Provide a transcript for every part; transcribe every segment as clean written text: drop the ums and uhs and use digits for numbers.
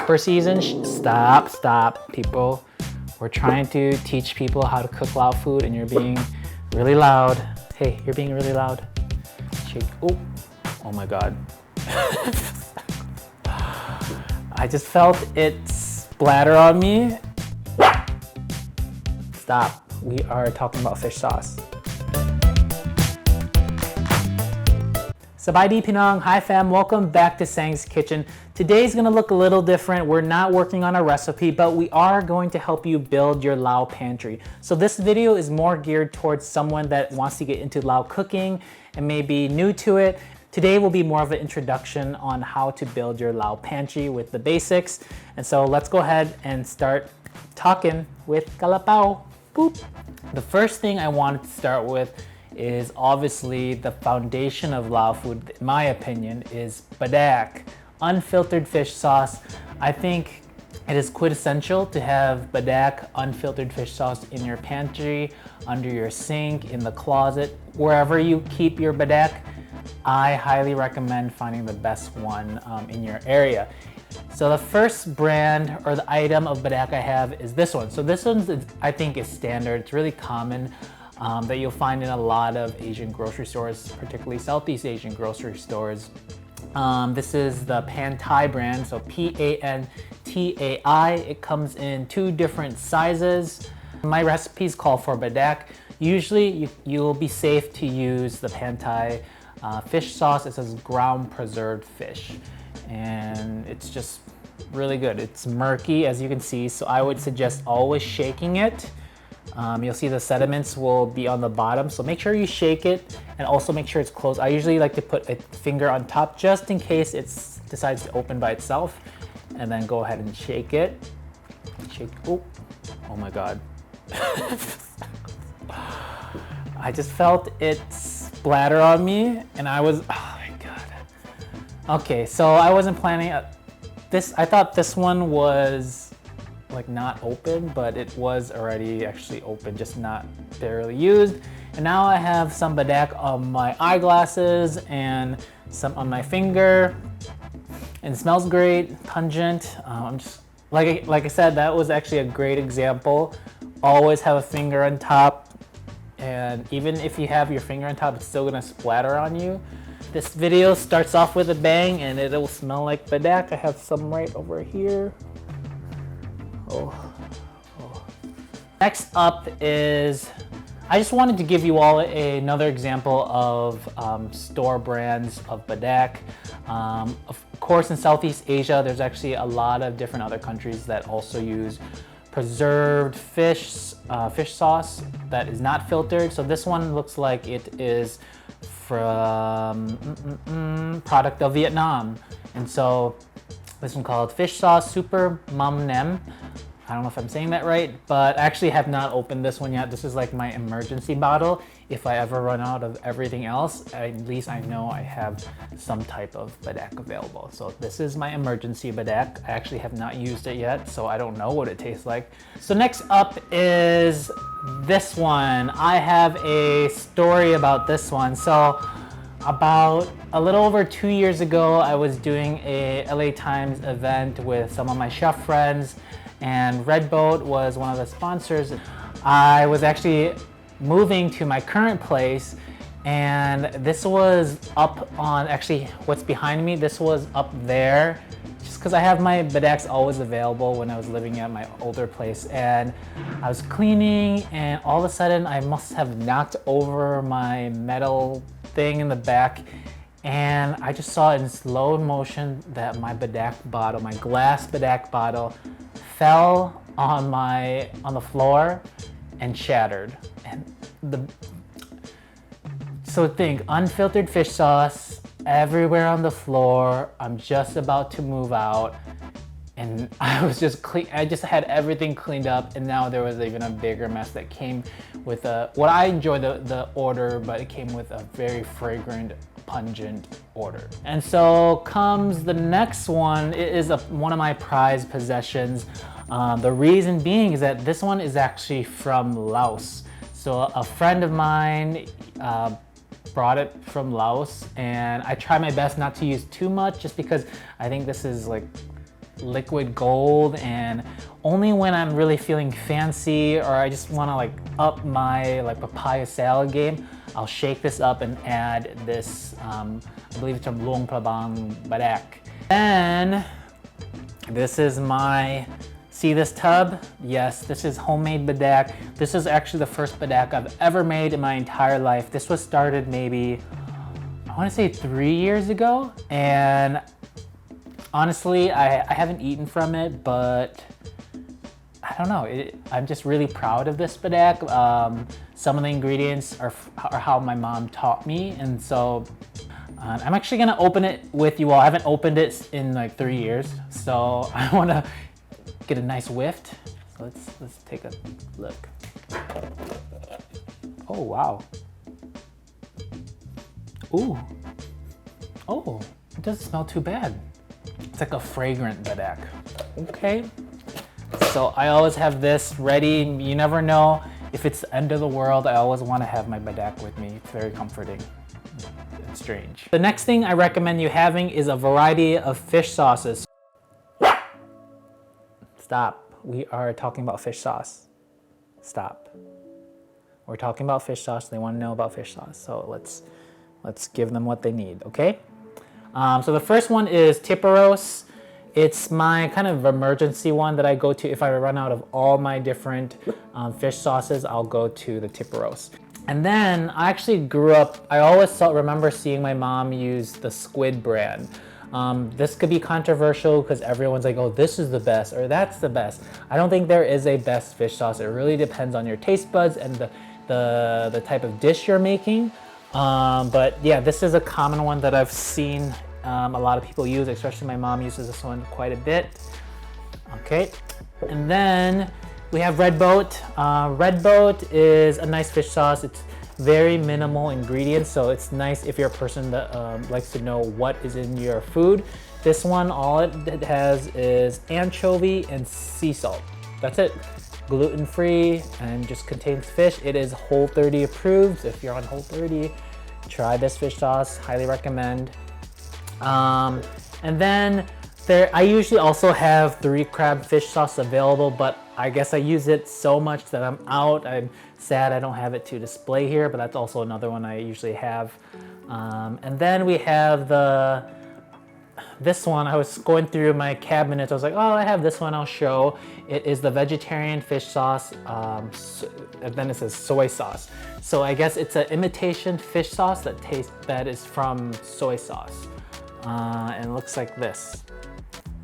pepper season. Stop, people. We're trying to teach people how to cook Lao food and you're being really loud. Hey, you're being really loud. Shake. Oh my God. I just felt it splatter on me. Stop. We are talking about fish sauce. Sabai di Pinang, hi fam, welcome back to Saeng's Kitchen. Today's gonna look a little different. We're not working on a recipe, but we are going to help you build your Lao pantry. So this video is more geared towards someone that wants to get into Lao cooking and may be new to it. Today will be more of an introduction on how to build your Lao pantry with the basics. And so let's go ahead and start talking with Kalapao. Boop. The first thing I wanted to start with is obviously the foundation of Lao food, in my opinion, is Padaeks, unfiltered fish sauce. I think it is quintessential to have Padaeks unfiltered fish sauce in your pantry, under your sink, in the closet, wherever you keep your Padaeks. I highly recommend finding the best one in your area. So the first brand or the item of Padaeks I have is this one. So this one I think is standard. It's really common. That you'll find in a lot of Asian grocery stores, particularly Southeast Asian grocery stores. This is the Pantry brand, so Pantai. It comes in 2 different sizes. My recipes call for Padaeks. Usually you'll be safe to use the Pantry fish sauce. It says ground preserved fish, and it's just really good. It's murky, as you can see, so I would suggest always shaking it. You'll see the sediments will be on the bottom, so make sure you shake it and also make sure it's closed. I usually like to put a finger on top just in case it decides to open by itself, and then go ahead and shake it. Shake. Oh my God. I just felt it splatter on me and I was, oh my God. Okay, so I wasn't planning this. I thought this one was like not open, but it was already actually open, just not barely used. And now I have some Padaeks on my eyeglasses and some on my finger, and it smells great, pungent. I'm just like I said, that was actually a great example. Always have a finger on top, and even if you have your finger on top, it's still gonna splatter on you. This video starts off with a bang and it will smell like Padaeks. I have some right over here. Oh. Next up is, I just wanted to give you all another example of store brands of Padaeks. Of course, in Southeast Asia, there's actually a lot of different other countries that also use preserved fish sauce that is not filtered. So this one looks like it is from product of Vietnam, and so this one called fish sauce super mam nem. I don't know if I'm saying that right, but I actually have not opened this one yet. This is like my emergency bottle. If I ever run out of everything else, at least I know I have some type of Padaeks available. So this is my emergency Padaeks. I actually have not used it yet, so I don't know what it tastes like. So next up is this one. I have a story about this one. So about a little over 2 years ago, I was doing a LA Times event with some of my chef friends, and Redboat was one of the sponsors. I was actually moving to my current place, and this was up on, actually what's behind me, this was up there, just because I have my Padaeks always available when I was living at my older place. And I was cleaning, and all of a sudden I must have knocked over my metal thing in the back, and I just saw in slow motion that my Padaeks bottle, my glass Padaeks bottle, fell on the floor and shattered. And so think, unfiltered fish sauce everywhere on the floor. I'm just about to move out, and I was just I just had everything cleaned up, and now there was even a bigger mess that came with what I enjoyed the order, but it came with a very fragrant, pungent order. And so comes the next one. It is one of my prized possessions. The reason being is that this one is actually from Laos. So a friend of mine brought it from Laos, and I try my best not to use too much just because I think this is like liquid gold, and only when I'm really feeling fancy or I just want to like up my like papaya salad game, I'll shake this up and add this, I believe it's from Luang Prabang Padaek. Then this is my, see this tub? Yes, this is homemade Padaek. This is actually the first Padaek I've ever made in my entire life. This was started maybe, I want to say 3 years ago, and honestly, I haven't eaten from it, but I don't know. I'm just really proud of this Padaek. Some of the ingredients are how my mom taught me, and so I'm actually gonna open it with you all. I haven't opened it in like 3 years, so I want to get a nice whiff. So let's take a look. Oh wow. Ooh. Oh, it doesn't smell too bad. It's like a fragrant Padaek. Okay. So I always have this ready. You never know if it's the end of the world. I always want to have my Padaek with me. It's very comforting. It's strange. The next thing I recommend you having is a variety of fish sauces. Stop. We are talking about fish sauce. Stop. We're talking about fish sauce. They want to know about fish sauce. So let's give them what they need, okay? So the first one is Tiperos. It's my kind of emergency one that I go to if I run out of all my different fish sauces. I'll go to the Tiperos. And then I actually grew up, I always remember seeing my mom use the squid brand. This could be controversial because everyone's like, oh, this is the best or that's the best. I don't think there is a best fish sauce. It really depends on your taste buds and the type of dish you're making. But yeah, this is a common one that I've seen a lot of people use, especially my mom uses this one quite a bit. Okay, and then we have Red Boat. Red Boat is a nice fish sauce. It's very minimal ingredients, so it's nice if you're a person that likes to know what is in your food. This one, all it has is anchovy and sea salt. That's it. Gluten-free and just contains fish. It is Whole30 approved. If you're on Whole30, try this fish sauce. Highly recommend. And then I usually also have 3 crab fish sauce available, but I guess I use it so much that I'm out. I'm sad I don't have it to display here, but that's also another one I usually have. And then we have this one. I was going through my cabinets. I was like, oh, I have this one I'll show. It is the vegetarian fish sauce, and then it says soy sauce. So I guess it's an imitation fish sauce that is from soy sauce. And it looks like this.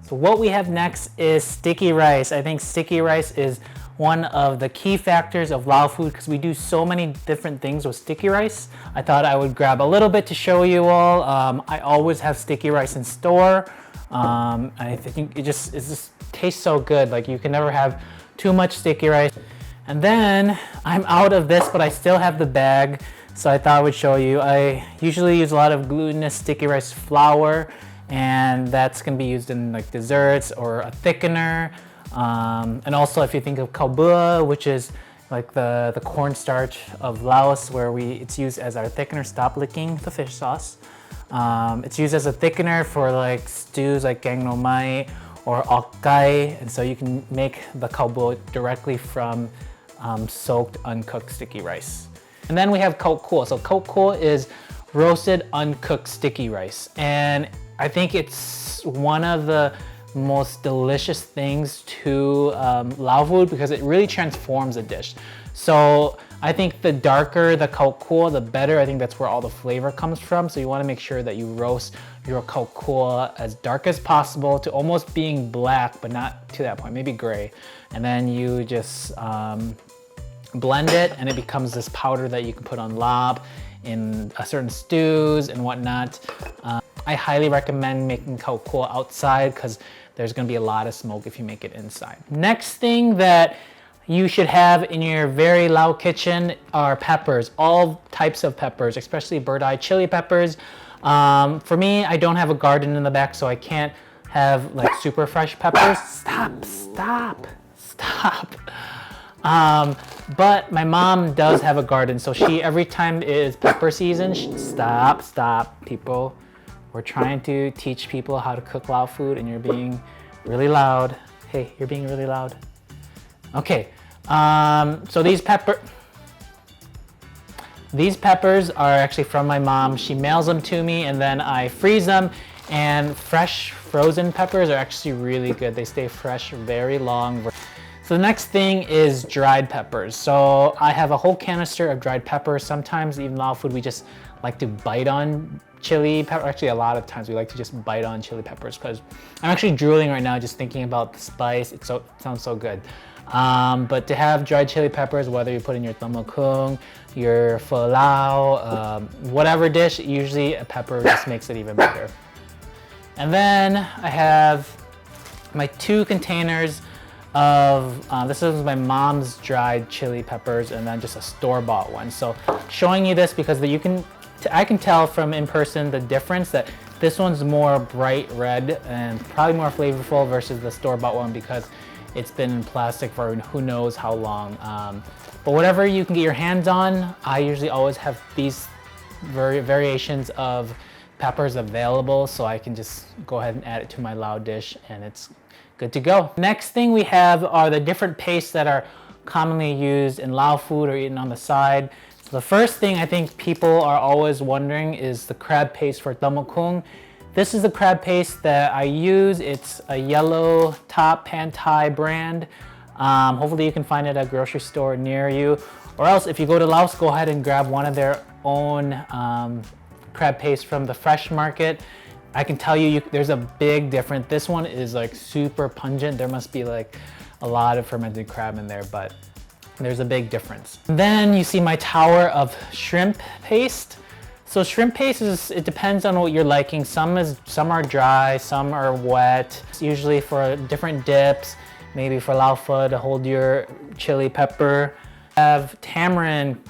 So what we have next is sticky rice. I think sticky rice is one of the key factors of Lao food because we do so many different things with sticky rice. I thought I would grab a little bit to show you all. I always have sticky rice in store. I think it just tastes so good. Like you can never have too much sticky rice. And then I'm out of this, but I still have the bag. So I thought I would show you. I usually use a lot of glutinous sticky rice flour, and that's gonna be used in like desserts or a thickener. And also if you think of khao bua, which is like the cornstarch of Laos, where it's used as our thickener. Stop licking the fish sauce. It's used as a thickener for like stews like gang no mai or okkai, and so you can make the khao bua directly from soaked uncooked sticky rice. And then we have khao kuo. So khao kuo is roasted uncooked sticky rice, and I think it's one of the most delicious things to Lao food because it really transforms a dish. So I think the darker the khao kuo, the better. I think that's where all the flavor comes from. So you want to make sure that you roast your khao kuo as dark as possible to almost being black, but not to that point, maybe gray. And then you just blend it, and it becomes this powder that you can put on lab in certain stews and whatnot. I highly recommend making khao kuo outside because there's going to be a lot of smoke if you make it inside. Next thing that you should have in your very Lao kitchen are peppers, all types of peppers, especially bird-eye chili peppers. For me, I don't have a garden in the back, so I can't have like super fresh peppers. Stop. But my mom does have a garden, so every time it is pepper season, stop, people. We're trying to teach people how to cook Lao food, and you're being Really loud. Hey, you're being really loud. Okay, so these peppers are actually from my mom. She mails them to me and then I freeze them, and fresh frozen peppers are actually really good. They stay fresh very long. So the next thing is dried peppers. So I have a whole canister of dried peppers. Sometimes even Lao food, we just like to bite on chili pepper. Actually, a lot of times we like to just bite on chili peppers because I'm actually drooling right now just thinking about the spice. It sounds so good. But to have dried chili peppers, whether you put in your tteokbokki, your pho lao, whatever dish, usually a pepper just makes it even better. And then I have my 2 containers of, this is my mom's dried chili peppers and then just a store-bought one. So showing you this because I can tell from in person the difference that this one's more bright red and probably more flavorful versus the store-bought one because it's been in plastic for who knows how long. But whatever you can get your hands on, I usually always have these variations of peppers available, so I can just go ahead and add it to my Lao dish and it's good to go. Next thing we have are the different pastes that are commonly used in Lao food or eaten on the side. So the first thing I think people are always wondering is the crab paste for tteokbokki. This is the crab paste that I use. It's a yellow top Pantry brand. Hopefully you can find it at a grocery store near you. Or else if you go to Laos, go ahead and grab one of their own crab paste from the fresh market. I can tell you, there's a big difference. This one is like super pungent. There must be like a lot of fermented crab in there, but there's a big difference. Then you see my tower of shrimp paste. So shrimp paste it depends on what you're liking. Some are dry, some are wet. It's usually for different dips, maybe for Lao pho to hold your chili pepper. I have tamarind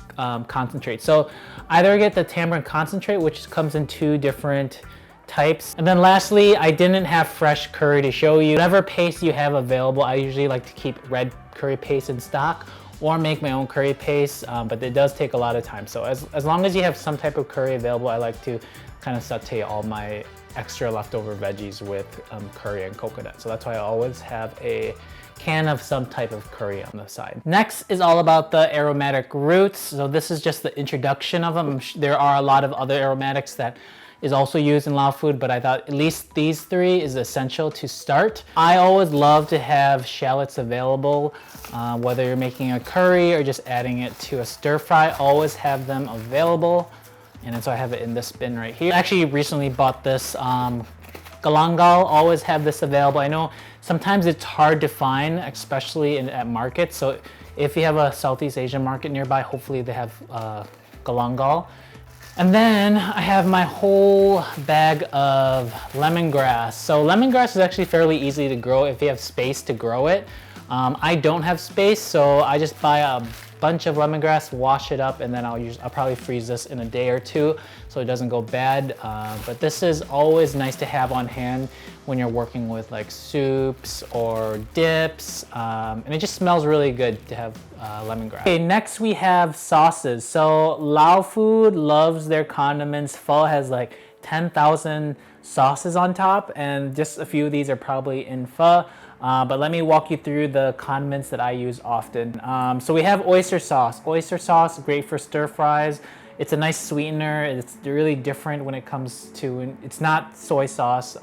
concentrate. So either get the tamarind concentrate, which comes in 2 different types. And then lastly, I didn't have fresh curry to show you. Whatever paste you have available, I usually like to keep red curry paste in stock or make my own curry paste, but it does take a lot of time. So as long as you have some type of curry available, I like to kind of saute all my extra leftover veggies with curry and coconut. So that's why I always have a can of some type of curry on the side. Next is all about the aromatic roots. So this is just the introduction of them. There are a lot of other aromatics that is also used in Lao food, but I thought at least these 3 is essential to start. I always love to have shallots available, whether you're making a curry or just adding it to a stir fry, always have them available. And so I have it in this bin right here. I actually recently bought this galangal, always have this available. I know sometimes it's hard to find, especially at markets. So if you have a Southeast Asian market nearby, hopefully they have galangal. And then I have my whole bag of lemongrass. So lemongrass is actually fairly easy to grow if you have space to grow it. I don't have space, so I just buy a bunch of lemongrass, wash it up, and then I'll probably freeze this in a day or 2 so it doesn't go bad. But this is always nice to have on hand when you're working with like soups or dips, and it just smells really good to have lemongrass. Okay, next we have sauces. So Lao food loves their condiments. Pho has like 10,000 sauces on top, and just a few of these are probably in pho. But let me walk you through the condiments that I use often. So we have oyster sauce. Oyster sauce, great for stir fries. It's a nice sweetener. It's really different when it comes to, it's not soy sauce.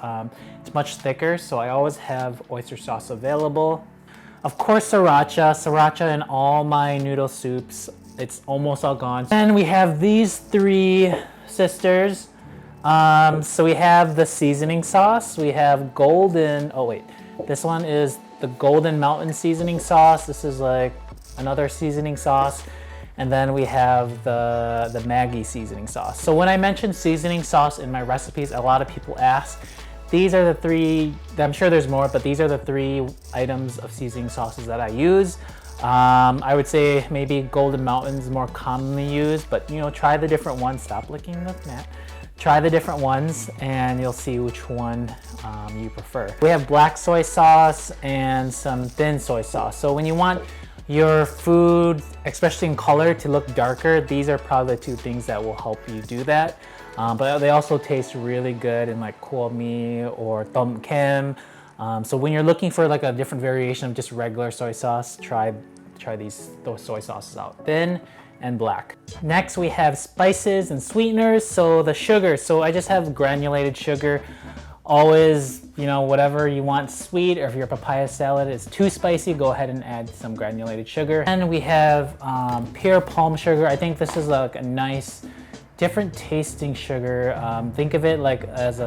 It's much thicker, so I always have oyster sauce available. Of course, sriracha. Sriracha in all my noodle soups. It's almost all gone. Then we have these 3 sisters. So we have the seasoning sauce. We have golden, oh wait. This one is the Golden Mountain seasoning sauce. This is like another seasoning sauce. And then we have the Maggi seasoning sauce. So when I mention seasoning sauce in my recipes, a lot of people ask. These are the 3, I'm sure there's more, but these are the 3 items of seasoning sauces that I use. I would say maybe Golden Mountain is more commonly used, but you know, try the different ones. Stop licking the mat. Try the different ones and you'll see which one you prefer. We have black soy sauce and some thin soy sauce. So when you want your food, especially in color, to look darker, these are probably the 2 things that will help you do that. But they also taste really good in like kuo mi or tom kem. So when you're looking for like a different variation of just regular soy sauce, try those soy sauces out, thin and black. Next we have spices and sweeteners. So the sugar, so I just have granulated sugar. Always, you know, whatever you want sweet, or if your papaya salad is too spicy, go ahead and add some granulated sugar. And we have pure palm sugar. I think this is like a nice, different tasting sugar. Think of it like as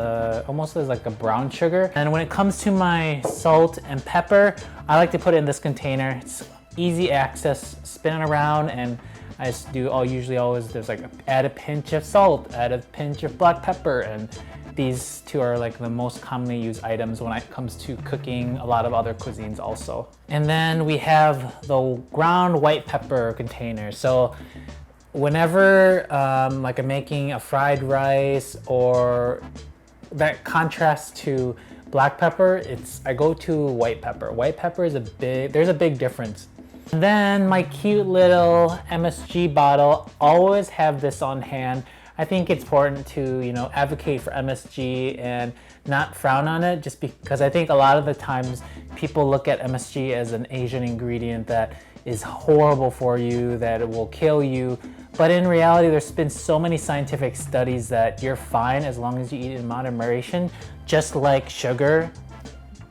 almost as like a brown sugar. And when it comes to my salt and pepper, I like to put it in this container. It's easy access, spin it around, and I just do usually always, there's like add a pinch of salt, add a pinch of black pepper, and these two are like the most commonly used items when it comes to cooking a lot of other cuisines also. And then we have the ground white pepper container. So whenever like I'm making a fried rice or that contrasts to black pepper, I go to white pepper. White pepper is there's a big difference. And then my cute little MSG bottle, always have this on hand. I think it's important to, you know, advocate for MSG and not frown on it, just because I think a lot of the times people look at MSG as an Asian ingredient that is horrible for you, that it will kill you. But in reality, there's been so many scientific studies that you're fine as long as you eat it in moderation, just like sugar.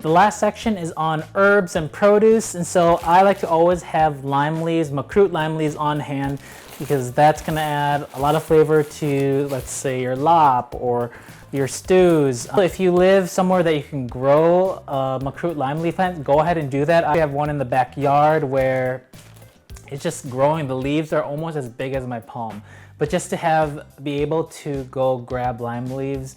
The last section is on herbs and produce, and so I like to always have lime leaves, makrut lime leaves on hand, because that's gonna add a lot of flavor to, let's say, your lap or your stews. If you live somewhere that you can grow a makrut lime leaf plant, go ahead and do that. I have one in the backyard where it's just growing. The leaves are almost as big as my palm. But just to be able to go grab lime leaves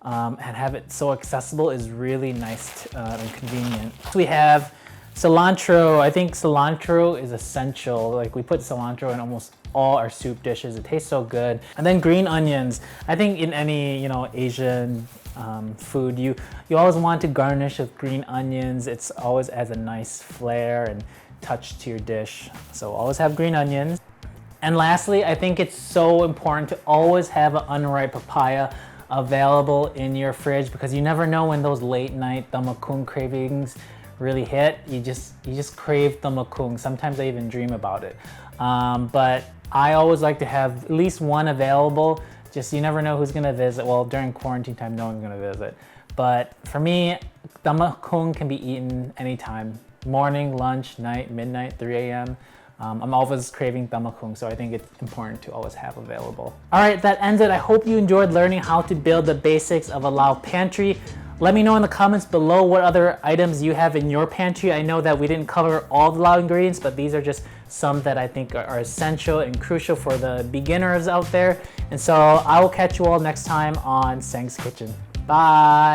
and have it so accessible is really nice and convenient. We have cilantro. I think cilantro is essential. Like, we put cilantro in almost all our soup dishes. It tastes so good. And then green onions. I think in any, you know, Asian food, you always want to garnish with green onions. It's always adds a nice flair and touch to your dish. So always have green onions. And lastly, I think it's so important to always have an unripe papaya available in your fridge, because you never know when those late night tamakung cravings really hit. You just crave tamakung. Sometimes I even dream about it. But I always like to have at least one available. Just, you never know who's gonna visit. Well, during quarantine time, no one's gonna visit. But for me, tamakung can be eaten anytime. Morning, lunch, night, midnight, 3 a.m. I'm always craving tamakung, so I think it's important to always have available. All right, that ends it. I hope you enjoyed learning how to build the basics of a Lao pantry. Let me know in the comments below what other items you have in your pantry. I know that we didn't cover all the Lao ingredients, but these are just some that I think are essential and crucial for the beginners out there. And so I will catch you all next time on Saeng's Kitchen. Bye.